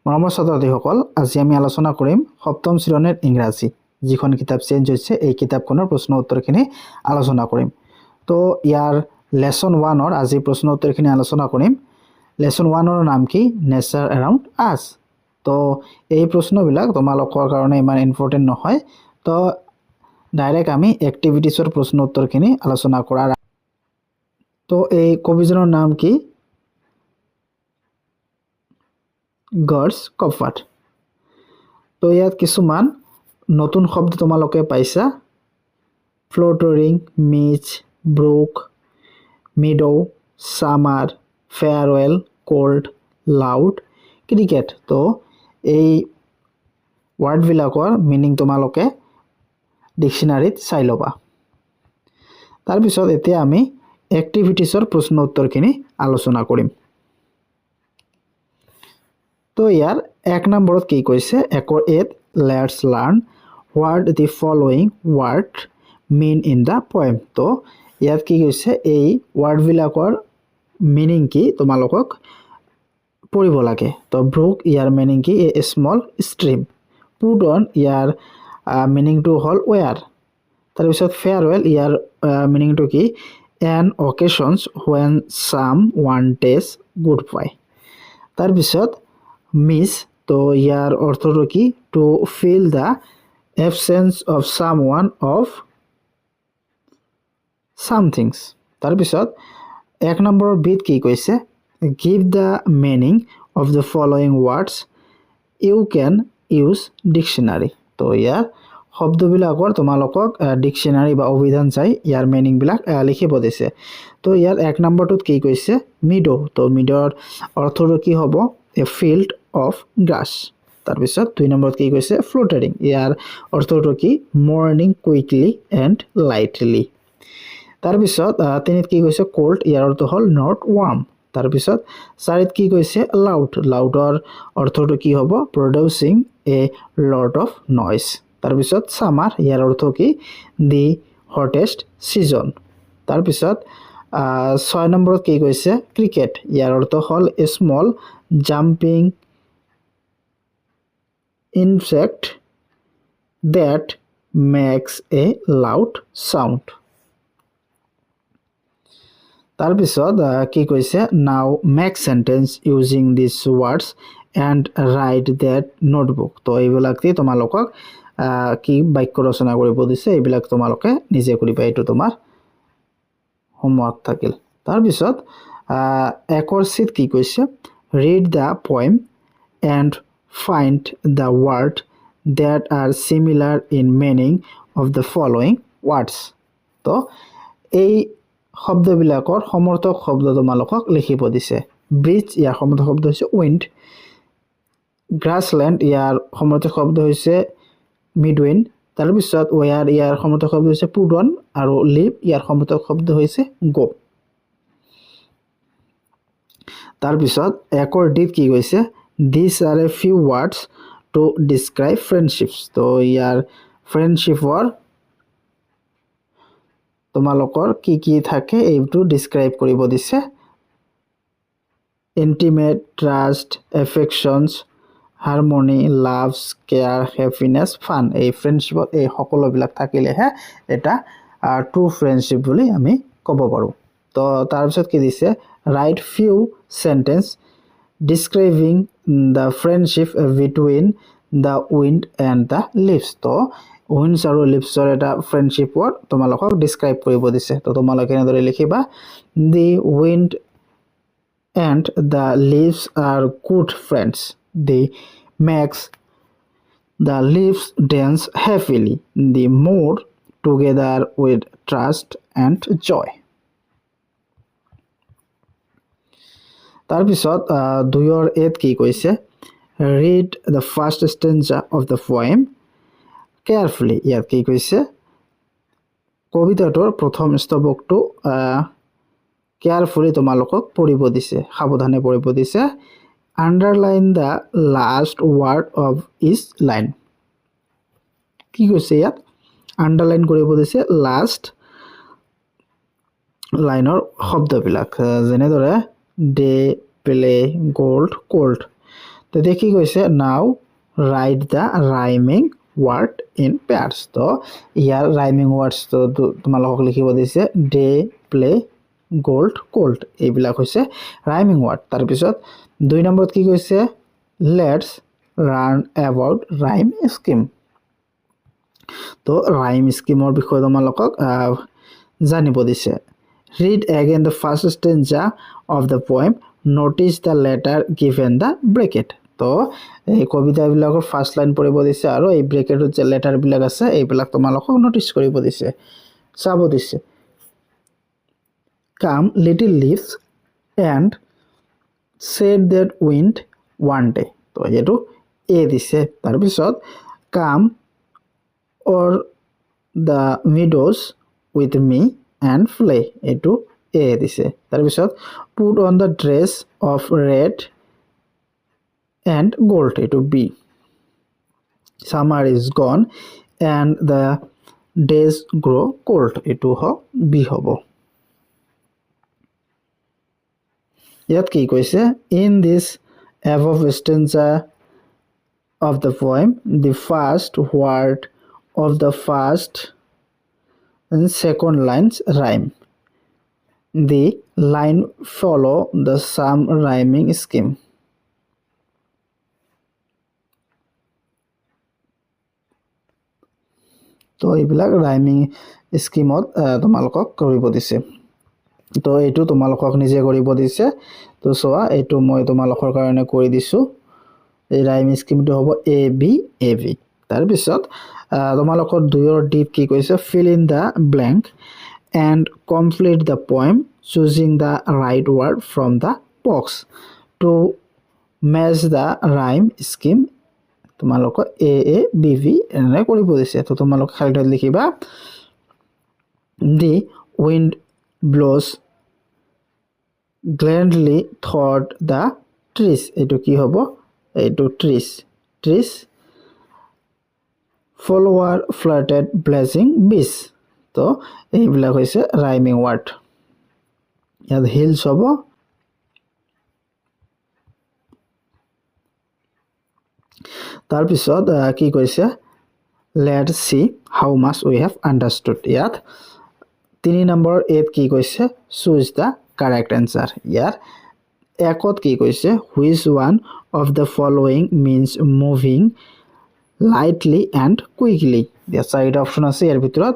মৰমৰ ছাত্ৰ-ছাত্ৰীসকল, আজি আমি আলোচনা কৰিম সপ্তম শ্ৰেণীৰ ইংৰাজী যিখন কিতাপ চেঞ্জ হৈছে এই কিতাপখনৰ প্ৰশ্ন উত্তৰখিনি আলোচনা কৰিম। তো ইয়াৰ লেসন 1ৰ আজি প্ৰশ্ন উত্তৰখিনি আলোচনা কৰিম। লেসন 1ৰ নাম কি? নেচাৰ এৰাউণ্ড আছ। তো এই প্ৰশ্নবিলাক তোমালোকৰ কাৰণে ইমান ইম্পৰ্টেণ্ট নহয়। তো ডাইৰেক্ট আমি এক্টিভিটিছৰ প্ৰশ্ন উত্তৰখিনি আলোচনা কৰাৰ। তো এই কবিজনৰ নাম কি? গাৰ্ডছ কমফৰ্ট। তো ইয়াত কিছুমান নতুন শব্দ তোমালোকে পাইছা। Fluttering, miss, brook, meadow, summer, farewell, cold, loud, cricket. তো এই ৱাৰ্ডবিলাকৰ মিনিং তোমালোকে ডিকশ্যনাৰীত চাই ল'বা। তাৰপিছত এতিয়া আমি এক্টিভিটিছৰ প্ৰশ্ন উত্তৰখিনি আলোচনা কৰিম। তো ইয়াৰ 1 নম্বৰত কি কৈছে? একৰ 8 let's learn what the following ward mean in the poem. তো ইয়াত কি কৈছে? এই ৱাৰ্ডবিলাকৰ মিনিং কি তোমালোকক পঢ়িব লাগে। তো ব্ৰুক ইয়াৰ মিনিং কি? A small stream. Put on ইয়াৰ মিনিংটো হ'ল ৱেয়াৰ। তাৰপিছত ফেয়াৰৱেল ইয়াৰ মিনিংটো কি? An occasions when someone takes goodbye. তাৰপিছত মিছ, তো ইয়াৰ অৰ্থটো কি? To feel the absence of someone of somethings. তাৰপিছত 1 নম্বৰৰ বিত কি কৈছে? Give the meaning of the following words you can use dictionary. তো ইয়াৰ শব্দবিলাকৰ তোমালোকক ডিকশ্যনাৰী বা অভিধান চাই ইয়াৰ মিনিংবিলাক লিখিব দিছে। তো ইয়াৰ 1 নম্বৰটোত কি কৈছে? মিডো। তো মিডৰ অৰ্থটো কি হ'ব? এ ফিল্ড অফ গ্ৰাছ। তাৰপিছত 2 নম্বৰত কি কৈছে? ফ্লোটাৰিং ইয়াৰ অৰ্থটো কি? Morning quickly and lightly. তাৰপিছত 3ত কি কৈছে? কোল্ড ইয়াৰ অৰ্থ হ'ল নট ৱাৰ্ম। তাৰপিছত 4ত কি কৈছে? লাউড। লাউডৰ অৰ্থটো কি হ'ব? Producing a lot of noise. তাৰপিছত সামাৰ ইয়াৰ অৰ্থ কি? The hottest season. তাৰপিছত 6 নম্বৰত কি কৈছে? ক্ৰিকেট ইয়াৰ অৰ্থ হ'ল a small jumping insect that makes a loud sound. তাৰপিছত কি কৈছে? Now make sentence using this words and write that notebook. তো এইবিলাক দি তোমালোকক কি বাক্য ৰচনা কৰিব দিছে, এইবিলাক তোমালোকে নিজে কৰিবা। এইটো তোমাৰ হোমৱৰ্ক থাকিল। তাৰপিছত 1ৰ চিত কি কৈছে? Read the poem and find the word that are similar in meaning of the following words. তো এই শব্দবিলাকৰ সমৰ্থক শব্দ তোমালোকক লিখিব দিছে। ব্ৰিজ ইয়াৰ সমৰ্থক শব্দ হৈছে উইণ্ড। গ্ৰাছলেণ্ড ইয়াৰ সমৰ্থক শব্দ হৈছে মিডউইণ্ড। তাৰপিছত ৱেয়াৰ ইয়াৰ সমৰ্থক শব্দ হৈছে পুট অন আৰু লিভ ইয়াৰ সমৰ্থক শব্দ হৈছে গো। তাৰপিছত 1ৰ ডিত কি কৈছে? This are a few words to describe friendships. তো ইয়াৰ ফ্ৰেণ্ডশ্বিপৰ তোমালোকৰ কি কি থাকে এইটো ডিছক্ৰাইব কৰিব দিছে। Intimate, trust, affections, harmony, loves, care, happiness, fun. এই ফ্ৰেণ্ডশ্বিপত এই সকলোবিলাক থাকিলেহে এটা ট্ৰু ফ্ৰেণ্ডশ্বিপ বুলি আমি ক'ব পাৰোঁ। তো তাৰপিছত কি দিছে? Write few sentence describing the friendship between the wind and the leaves. তো উইণ্ডছ আৰু লিভছৰ এটা ফ্ৰেণ্ডশ্বিপৰ তোমালোকক ডিছক্ৰাইব কৰিব দিছে। তো তোমালোকে এনেদৰে লিখিবা। The wind and the leaves are good friends. They makes the leaves dance happily. They move together with trust and joy. তাৰপিছত 2ৰ এত কি কৈছে? Read the first stanza of the poem carefully. ইয়াত কি কৈছে? কবিতাটোৰ প্ৰথম স্তবকটো কেয়াৰফুলি তোমালোকক পঢ়িব দিছে, সাৱধানে পঢ়িব দিছে। Underline the last word of each line. কি কৈছে ইয়াত? আণ্ডাৰলাইন কৰিব দিছে লাষ্ট লাইনৰ শব্দবিলাক, যেনেদৰে ডে, প্লে, গোল্ড, কোল্ড। তো দেখি কৈছে now write the rhyming word in pairs তো ইয়াৰ ৰাইমিং ৱাৰ্ডস তো তোমালোকক লিখিব দিছে ডে প্লে গোল্ড কোল্ড এইবিলাক হৈছে ৰাইমিং ৱাৰ্ড তাৰ পিছত 2 নম্বৰত কি কৈছে let's learn about rhyme scheme তো ৰাইম স্কিমৰ বিষয়ে তোমালোকক জানিব দিছে read again the first stanza of the poem notice the letter given the bracket তো এই কবিতা বিলাকৰ ফাৰ্স্ট লাইন পঢ়িব দিছে আৰু এই ব্ৰেকেটত যে লেটাৰ বিলাক আছে এইবিলাক তোমালোকক নোটিস কৰিব দিছে চাব দিছে come little leaves and said that wind one day তো এটো এ দিছে তাৰ পিছত come or the meadows with me and play এটো এ দিছে তাৰ পিছত put on the dress of red and gold এটো B summer is gone and the days grow cold এটো হ বি হ'ব ইয়াত কি কৈছে in this above stanza of the poem the first word of the first and second lines rhyme the line follow the sum rhyming scheme তো এইবিলাক rhyming স্কিমত তোমালোকক কৰিব দিছে তো এইটো তোমালোকক নিজে কৰিব দিছে তো সোৱা এইটো মই তোমালোকৰ কাৰণে কৰি দিছো এই ৰাইমিং স্কিমটো হ'ব এ বি তাৰ পিছত তোমালোকৰ দুইৰ ডিপ কি কৈছে fill in the blank and complete the poem choosing the right word from the box to match the rhyme scheme তোমালোক এ বি ভি এনে কৰিব দিছে তো তোমালোক খালিত লিখিবা the wind blows gladly through the trees এটো কি হ'ব এটো trees flower fluttered blazing bees তো এইবিলাক হৈছে রাইমিং ওয়ার্ড ইয়াত হিলস হ'ব তাৰ পিছত কি কৈছে let's see how much we have understood ইয়াত 3 নম্বৰ এত কি কৈছে choose the correct answer ইয়াৰ একত কি কৈছে which one of the following means moving lightly and quickly the side option আছে ইয়াৰ ভিতৰত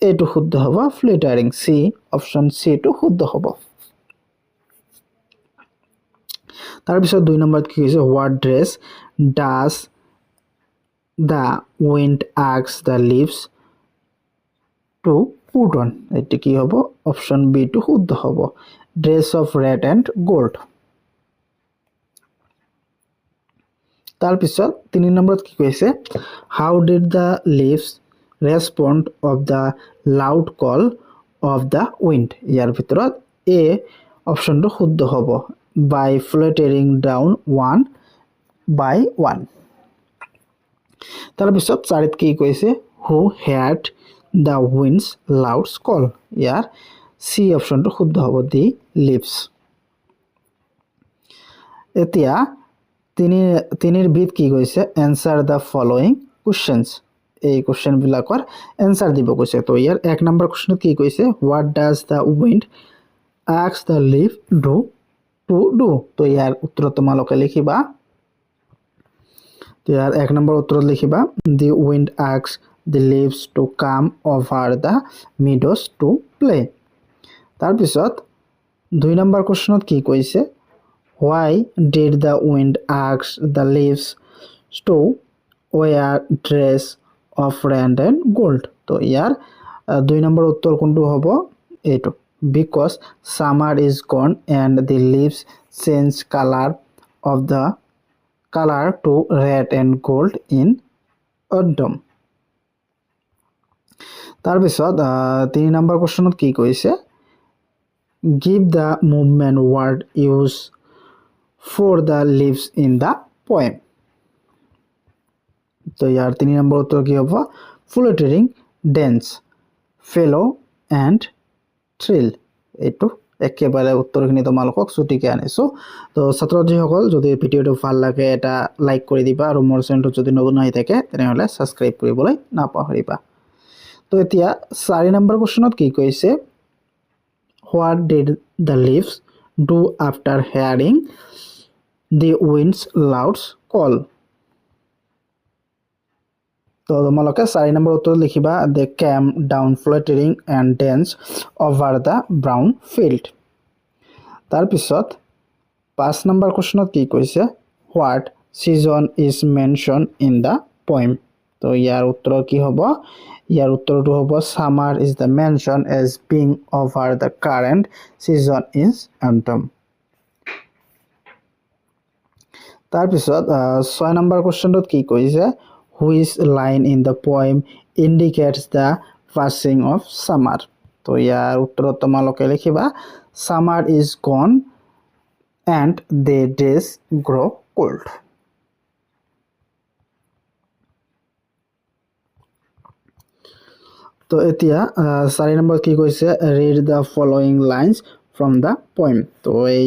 এটো শুদ্ধ হ'ব fluttering c option c টো শুদ্ধ হ'ব তাৰ পিছত 2 নম্বৰত কি কৈছে what dress does the wind ask the leaves to put on এটো কি হ'ব option b টো শুদ্ধ হ'ব dress of red and gold তাৰ পিছত 3 নম্বৰত কি কৈছে how did the leaves respond of the loud call of the wind ইয়াৰ ভিতৰত a option টো শুদ্ধ হ'ব by fluttering down one by one তাৰ পিছত 4ত কি কৈছে who heard the wind's loud call year c option টো শুদ্ধ হ'ব the leaves এতিয়া তিনিৰ বিত কি কৈছে answer the following questions এই কোশ্চেন বিলাকৰ आंसर দিব কৈছে তো ইয়াৰ 1 নম্বৰ কোশ্চেনত কি কৈছে what does the wind ask the leaf to do তো ইয়াৰ উত্তৰ তোমালোকে লিখিবা তো ইয়াৰ 1 নম্বৰ উত্তৰত লিখিবা the wind asks the leaves to come over the meadows to play তাৰ পিছত 2 নম্বৰ কোশ্চেনত কি কৈছে why did the wind ask the leaves to wear dress of red and gold তো ইয়াৰ 2 নম্বৰ উত্তৰ কোনটো হ'ব এটো because summer is gone and the leaves change color to red and gold in autumn তাৰ পিছত 3 number কোশ্চেনত কি কৈছে give the movement word use for the leaves in the poem তো ইয়াৰ 3 নম্বৰ উত্তৰ কি হ'ব fluttering dance fellow and thrill এটো একেবাৰে উত্তৰখিনি তোমালোকক ছুটিকৈ আনিছোঁ তো ছাত্ৰ ছাত্ৰীসকল যদি ভিডিঅ'টো ভাল লাগে এটা লাইক কৰি দিবা আৰু মোৰ চেনেলটো যদি নতুন আহি থাকে তেনেহ'লে ছাবস্ক্ৰাইব কৰিবলৈ নাপাহৰিবা তো এতিয়া 4 নম্বৰ কোৱেশ্যনত কি কৈছে what did the leaves do after hearing the winds louds call তো তোমালোকে 4 নম্বৰ উত্তৰত লিখিবা they came down fluttering and dance over the brown field তাৰপিছত 5 নম্বৰ কোৱেশ্যনত কি কৈছে what season is mention in the poem তো ইয়াৰ উত্তৰ কি হ'ব ইয়াৰ উত্তৰটো হ'ব summer is the mention as being over the current season is autumn তাৰপিছত 6 নম্বৰ কোৱেশ্যনটোত কি কৈছে which line in the poem indicates the passing of summer তো ইয়াৰ উত্তৰত তোমালোকে লিখিবা summer is gone and the days grow cold তো এতিয়া 4 নম্বৰ কি কৈছে read the following lines from the poem তো এই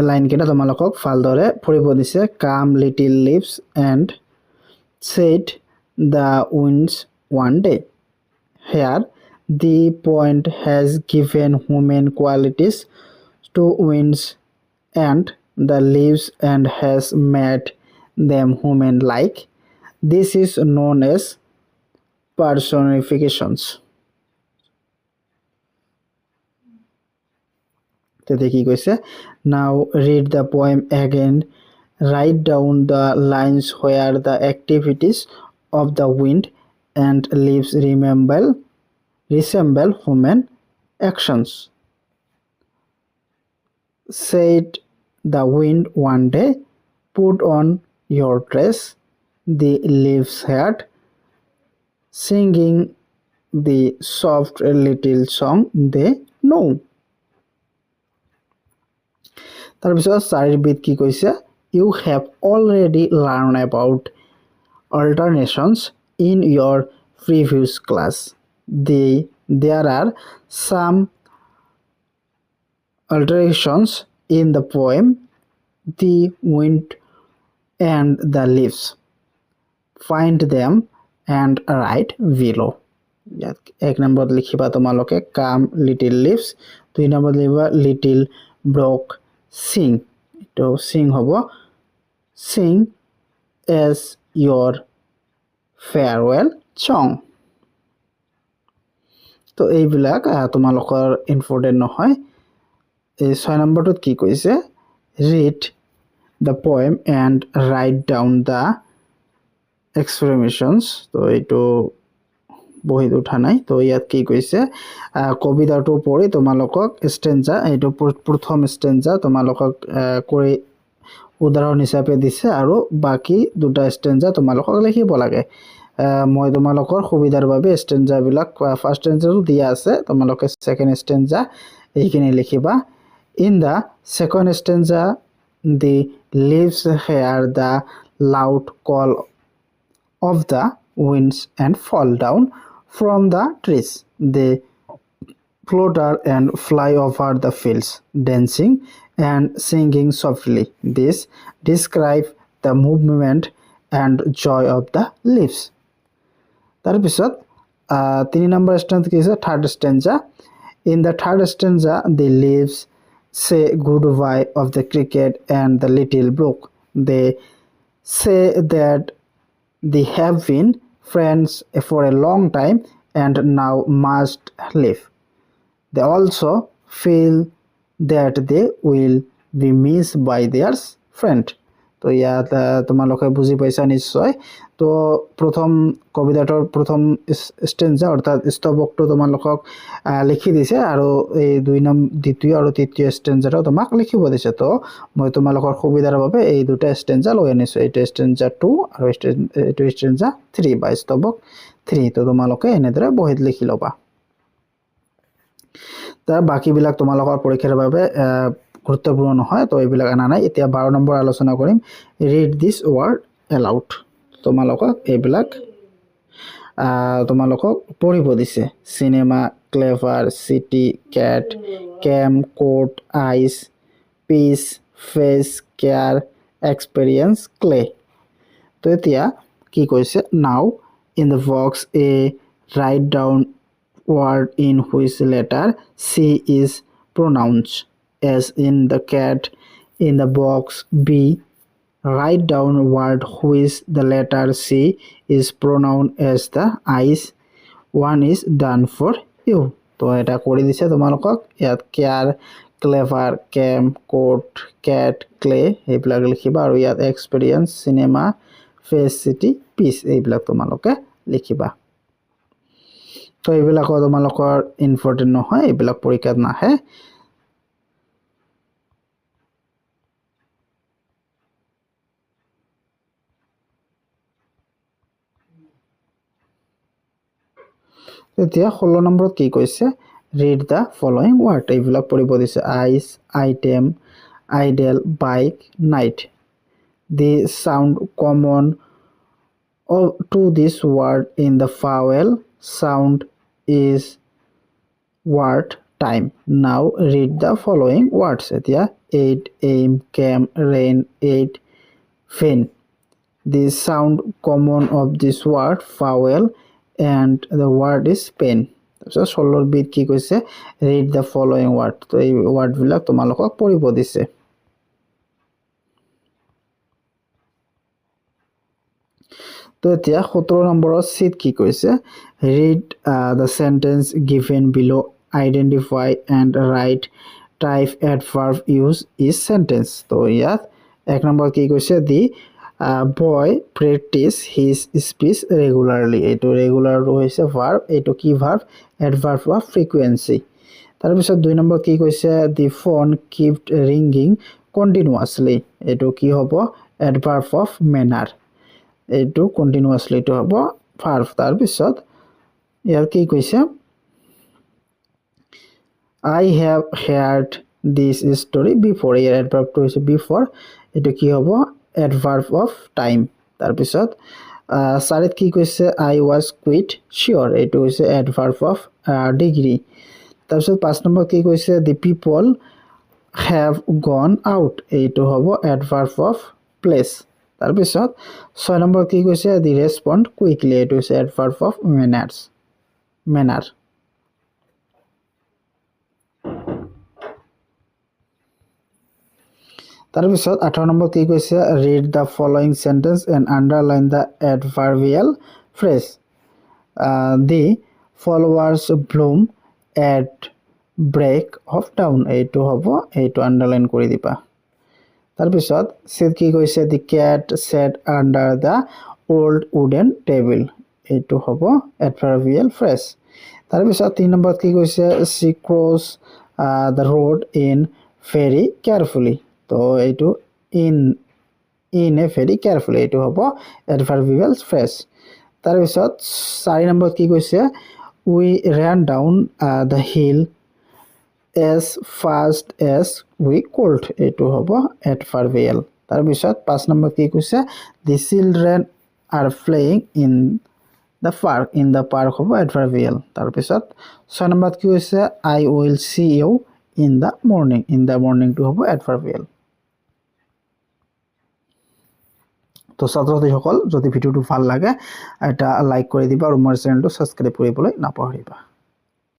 লাইন কেইটা তোমালোকক ভালদৰে পঢ়িব দিছে calm little leaves and said the winds one day here the poet has given human qualities to winds and the leaves and has made them human like this is known as personifications তো কি কৈছে now read the poem again write down the lines where the activities of the wind and leaves resemble human actions said the wind one day put on your dress the leaves had singing the soft little song they know তাৰপিছত 4 beet কি কৈছে you have already learned about alternations in your previous class there are some alterations in the poem the wind and the leaves find them and write below ইয়াত 1 নম্বৰত লিখিবা তোমালোকে calm little leaves 2 নম্বৰত লিখিবা little brook sing তো sing হ'ব sing as your farewell song তো এইবিলাক তোমালোকৰ ইম্পৰ্টেন্ট নহয় এই 6 নম্বৰটোত কি কৈছে read the poem and write down the explanations তো এইটো বহিত উঠা নাই তো ইয়াত কি কৈছে কবিতাটো পঢ়ি তোমালোকক স্টেঞ্জা এইটো প্ৰথম স্টেঞ্জা তোমালোকক কৰি উদাহৰণ হিচাপে দিছে আৰু বাকি দুটা স্টেঞ্জা তোমালোকক লিখিব লাগে মই তোমালোকৰ সুবিধাৰ বাবে স্টেঞ্জা বিলাক ফাৰ্স্ট স্টেঞ্জাটো দিয়া আছে তোমালোকে সেকেন্ড স্টেঞ্জা এইখিনি লিখিবা in the second stanza the leaves hear the loud call of the winds and fall down from the trees they flutter and fly over the fields dancing and singing softly this describe the movement and joy of the leaves তাৰপিছত 3 number stanza কি আছে third stanza in the third stanza the leaves say goodbye of the cricket and the little brook they say that they have been friends for a long time and now must leave they also feel that they will be missed by their friend তো ইয়াত তোমালোকে বুজি পাইছা নিশ্চয় তো প্ৰথম কবিতাটোৰ প্ৰথম স্টেঞ্জা অৰ্থাৎ স্তবকটো তোমালোকক লিখি দিছে আৰু এই দ্বিতীয় আৰু তৃতীয় স্টেঞ্জাটো তোমাক লিখিব দিছে তো মই তোমালোকৰ সুবিধাৰ বাবে এই দুটা স্টেঞ্জা লৈ আনিছো এইটো স্টেঞ্জা 2 আৰু এইটো স্টেঞ্জা 3 বা স্তবক 3 তো তোমালোকে এনেদৰে বহিত লিখি লবা তাৰ বাকিবিলাক তোমালোকৰ পৰীক্ষাৰ বাবে গুৰুত্বপূৰ্ণ নহয় তো এইবিলাক আনা নাই এতিয়া 12 নম্বৰ আলোচনা কৰিম ৰিড দিস ওয়াৰ্ড এলাউড তোমালোকক এইবিলাক তোমালোকক পঢ়িব দিছে cinema clever city cat came coat ice piece face care experience clay তো এতিয়া কি কৈছে now in the box a write down word in which letter C is pronounced as in the cat in the box B write down word which the letter C is pronounced as the ice one is done for you তো এটা কৰি দিছে তোমালোকক ইয়াত care clever came coat cat clay এইবিলাক লিখিবা আৰু ইয়াত experience cinema fetch city pitch এইবিলাক তোমালোকে লিখিবা তো এইবিলাক তোমালোকৰ ইম্পৰ্টেন্ট নহয় এইবিলাক পৰীক্ষাত নাহে এতিয়া 16 নম্বৰত কি কৈছে read the following word এইবিলাক পঢ়িব দিছে ice item idle bike night the sound common to this word in the vowel sound is word time now read the following words এতিয়া 8 aim came rain 8 fin the sound common of this word vowel and the word is pen so 16 bit কি কৈছে read the following word তো এই word বিলাক তোমালোকক পঢ়িব দিছে তো এতিয়া 17 নম্বৰৰ সিট কি কৈছে read the sentence given below identify and write type adverb use is sentence তো ইয়াত এক নম্বৰ কি কৈছে the boy practice his speech regularly এটো ৰেগুলাৰ হৈছে verb এটো কি verb adverb of frequency তাৰ পিছত 2 নম্বৰ কি কৈছে the phone kept ringing continuously এটো কি হ'ব adverb of manner এটো continuously to হ'ব verb তাৰ পিছত ইয়াৰ কি কৈছে I have heard this story before year adverb to হৈছে before এটো কি হ'ব adverb of time তাৰ পিছত সারিত কি কৈছে I was quite sure এটো হৈছে adverb of degree তাৰ পিছত 5 নম্বৰ কি কৈছে the people have gone out এটো হ'ব adverb of place তাৰ পিছত 6 নম্বৰ কি কৈছে the respond quickly এটো হৈছে adverb of manner তাৰ পিছত 18 নম্বৰ কি কৈছে read the following sentence and underline the adverbial phrase the followers bloom at break of dawn এইটো হ'ব এইটো আন্ডারলাইন কৰি দিবা তাৰ পিছত সেট কি কৈছে the cat sat under the old wooden table এইটো হ'ব adverbial phrase তাৰ পিছত 3 নম্বৰ কি কৈছে she crossed the road in very carefully তো এইটো in a very carefully এইটো হ'ব adverbial phrase তাৰ পিছত 4 নম্বৰ কি কৈছে we ran down the hill as fast as we could এইটো হ'ব adverbial তাৰ পিছত 5 নম্বৰ কি কৈছে the children are playing in the park হ'ব adverbial তাৰ পিছত 6 নম্বৰ কি কৈছে I will see you in the morning to হ'ব adverbial তো ছাত্ৰছাত্ৰীসকল যদি ভিডিওটো ভাল লাগে এটা লাইক কৰি দিবা আৰু মোৰ চেনেলটো সাবস্ক্ৰাইব কৰিবলৈ নাপাহৰিবা